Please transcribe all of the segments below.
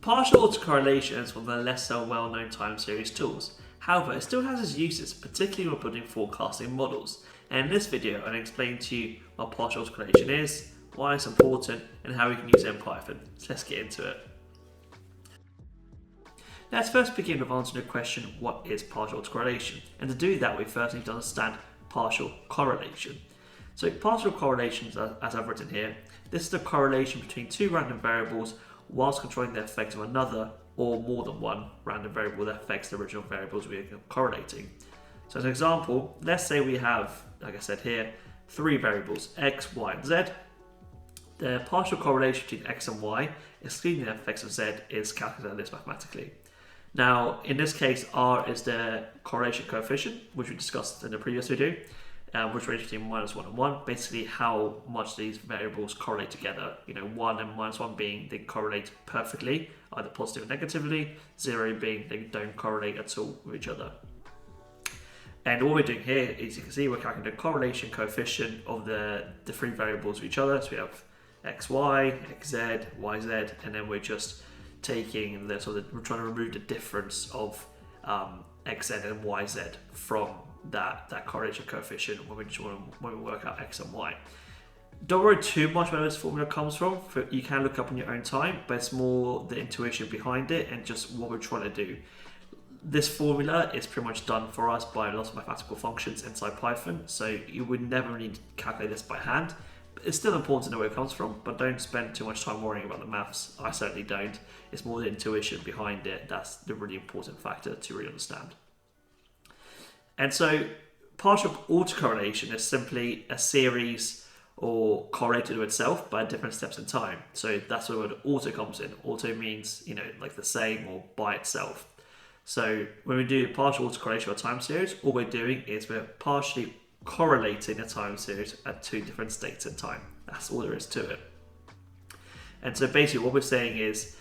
Partial autocorrelation is one of the lesser well-known time series tools. However, it still has its uses, particularly when building forecasting models. And in this video, I'll explain to you what partial autocorrelation is, why it's important, and how we can use it in Python. So let's get into it. Let's first begin with answering the question, what is partial autocorrelation? And to do that, we first need to understand partial correlation. So partial correlation, as I've written here, this is the correlation between two random variables whilst controlling the effect of another or more than one random variable that affects the original variables we are correlating. So as an example, let's say we have, like I said here, three variables, x, y, and z. The partial correlation between x and y, excluding the effects of z, is calculated like this mathematically. Now, in this case, r is the correlation coefficient, which we discussed in the previous video, which ranges between -1 and 1, basically how much these variables correlate together. 1 and -1 being they correlate perfectly, either positive or negatively, 0 being they don't correlate at all with each other. And what we're doing here is, you can see, we're calculating the correlation coefficient of the three variables with each other. So we have xy, xz, yz, and then we're just taking we're trying to remove the difference of xz and yz from that correlation coefficient when we work out x and y. Don't worry too much about where this formula comes from. You can look up in your own time, but it's more the intuition behind it and just what we're trying to do. This formula is pretty much done for us by lots of mathematical functions inside Python, so you would never need to calculate this by hand. It's still important to know where it comes from, but don't spend too much time worrying about the maths. I certainly don't. It's more the intuition behind it that's the really important factor to really understand. And so partial autocorrelation is simply a series or correlated to itself by different steps in time. So that's where the word auto comes in. Auto means, like the same or by itself. So when we do partial autocorrelation of a time series, all we're doing is we're partially correlating a time series at two different states in time. That's all there is to it. And so basically what we're saying is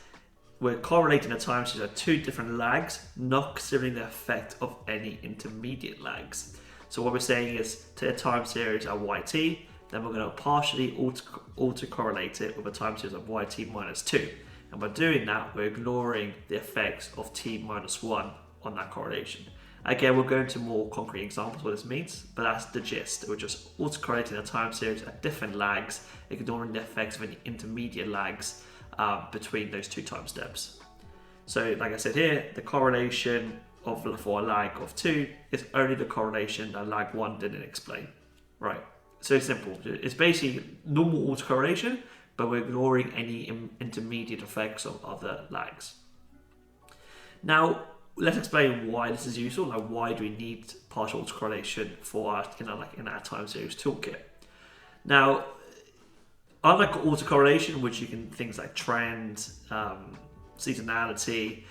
we're correlating a time series at two different lags, not considering the effect of any intermediate lags. So what we're saying is, to a time series at yt, then we're going to partially autocorrelate it with a time series of yt minus 2. And by doing that, we're ignoring the effects of t minus 1 on that correlation. Again, we'll go into more concrete examples what this means, but that's the gist. We're just autocorrelating a time series at different lags, ignoring the effects of any intermediate lags between those two time steps. So like I said here, the correlation for a lag of 2 is only the correlation that lag 1 didn't explain. Right, so it's simple. It's basically normal autocorrelation, but we're ignoring any intermediate effects of other lags. Now, let's explain why this is useful. Like, why do we need partial autocorrelation for our, in our time series toolkit? Now, unlike autocorrelation, which you can things like trend, seasonality,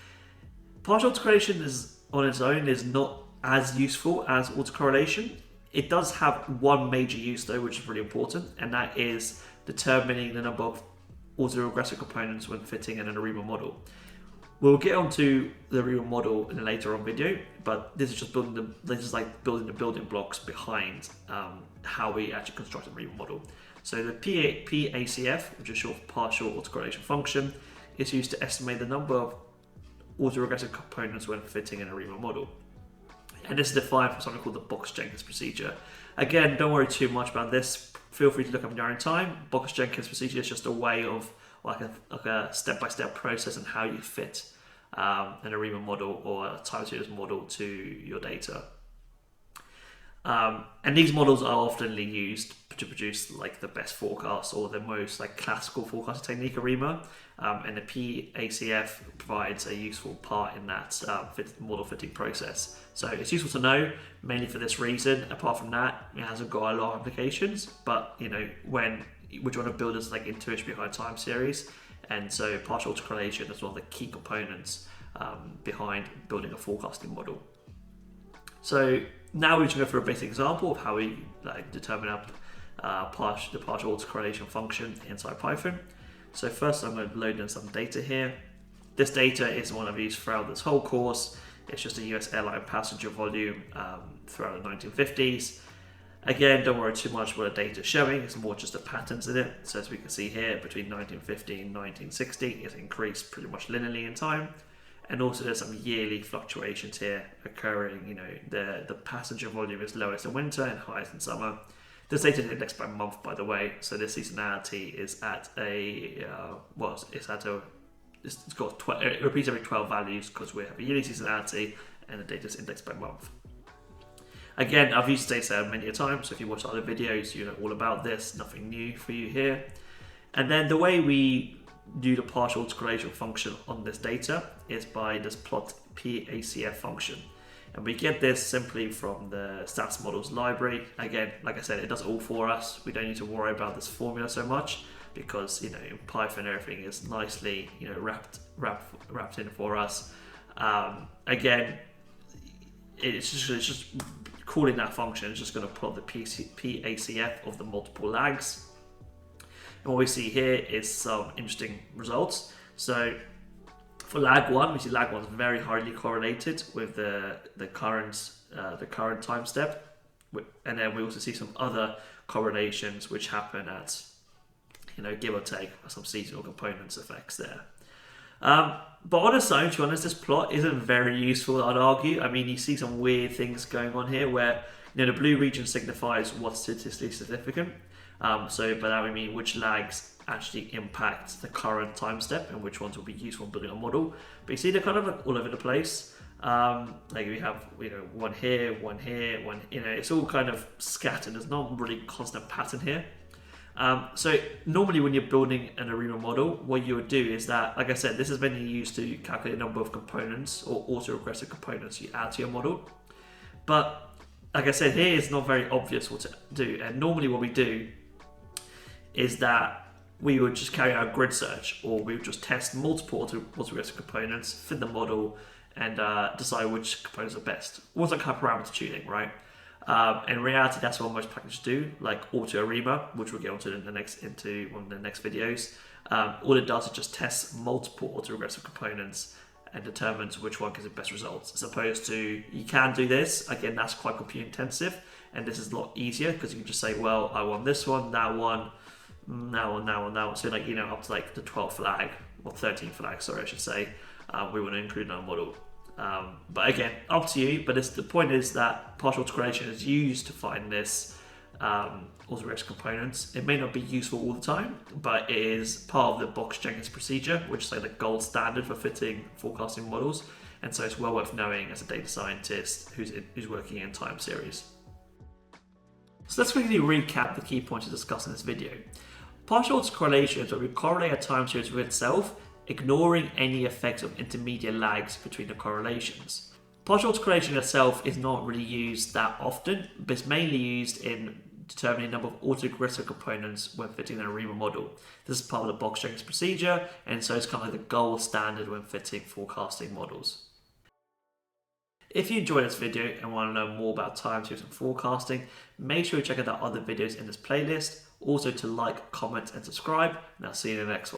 partial autocorrelation is on its own is not as useful as autocorrelation. It does have one major use though, which is really important, and that is determining the number of autoregressive components when fitting in an ARIMA model. We'll get onto the ARIMA model in a later on video, but this is just building the building blocks behind how we actually construct an ARIMA model. So the PACF, which is short for partial autocorrelation function, is used to estimate the number of autoregressive components when fitting in an ARIMA model. And this is defined for something called the Box-Jenkins procedure. Again, don't worry too much about this. Feel free to look up in your own time. Box-Jenkins procedure is just a way of like a step-by-step process on how you fit an ARIMA model or a time series model to your data. And these models are often used to produce like the best forecast or the most like classical forecasting technique ARIMA, and the PACF provides a useful part in that model fitting process. So it's useful to know mainly for this reason. Apart from that, it hasn't got a lot of applications, but when we're trying to build this like intuition behind time series, and so partial autocorrelation is one of the key components behind building a forecasting model. So now we're just going to go through a basic example of how we determine the partial autocorrelation function inside Python. So first I'm going to load in some data here. This data is one I've used throughout this whole course. It's just a US airline passenger volume throughout the 1950s. Again, don't worry too much what the data is showing, it's more just the patterns in it. So as we can see here, between 1950 and 1960, it's increased pretty much linearly in time. And also there's some yearly fluctuations here occurring. You know, the passenger volume is lowest in winter and highest in summer. This data is indexed by month, by the way, so this seasonality is at a, it's got it repeats every 12 values because we have a yearly seasonality and the data is indexed by month. Again, I've used data many a time, so if you watch other videos, you know all about this, nothing new for you here. And then the way we do the partial autocorrelation function on this data is by this plot PACF function. And we get this simply from the stats models library. Again, like I said, it does all for us. We don't need to worry about this formula so much because, you know, in Python everything is nicely, you know, wrapped in for us. Again, it's just calling that function. It's just going to plot the PACF of the multiple lags. And what we see here is some interesting results. So for lag 1, we see lag 1 is very highly correlated with the current time step, and then we also see some other correlations which happen at, you know, give or take some seasonal components effects there. But on its own, to be honest, this plot isn't very useful, I'd argue. I mean, you see some weird things going on here where, you know, the blue region signifies what's statistically significant. So by that we mean which lags actually impact the current time step and which ones will be useful in building a model. But you see they're kind of like all over the place. Like we have, you know, one here, one, you know, it's all kind of scattered. There's not really constant pattern here. So normally when you're building an ARIMA model, what you would do is that, like I said, this is mainly used to calculate the number of components or autoregressive components you add to your model. But like I said, here it's not very obvious what to do. And normally what we do is that we would just carry out a grid search, or we would just test multiple autoregressive components, fit the model, and decide which components are best. Almost like parameter tuning, right? In reality, that's what most packages do, like AutoArima, which we'll get onto in into one of the next videos. All it does is just tests multiple autoregressive components and determines which one gives the best results. As opposed to, you can do this, again, that's quite compute intensive, and this is a lot easier because you can just say, well, I want this one, that one, that one. So like, you know, up to like the 12th flag, or 13th flag, sorry, I should say, we want to include in our model. But again, up to you, but the point is that partial autocorrelation is used to find this autoregressive components. It may not be useful all the time, but it is part of the Box-Jenkins procedure, which is like the gold standard for fitting forecasting models. And so it's well worth knowing as a data scientist who's working in time series. So let's quickly recap the key points to discuss in this video. Partial autocorrelation is where we correlate a time series with itself, ignoring any effects of intermediate lags between the correlations. Partial autocorrelation itself is not really used that often, but it's mainly used in determining the number of autoregressive components when fitting an ARIMA model. This is part of the Box-Jenkins procedure, and so it's kind of like the gold standard when fitting forecasting models. If you enjoyed this video and want to know more about time series and forecasting, make sure you check out the other videos in this playlist. Also to like, comment and subscribe, and I'll see you in the next one.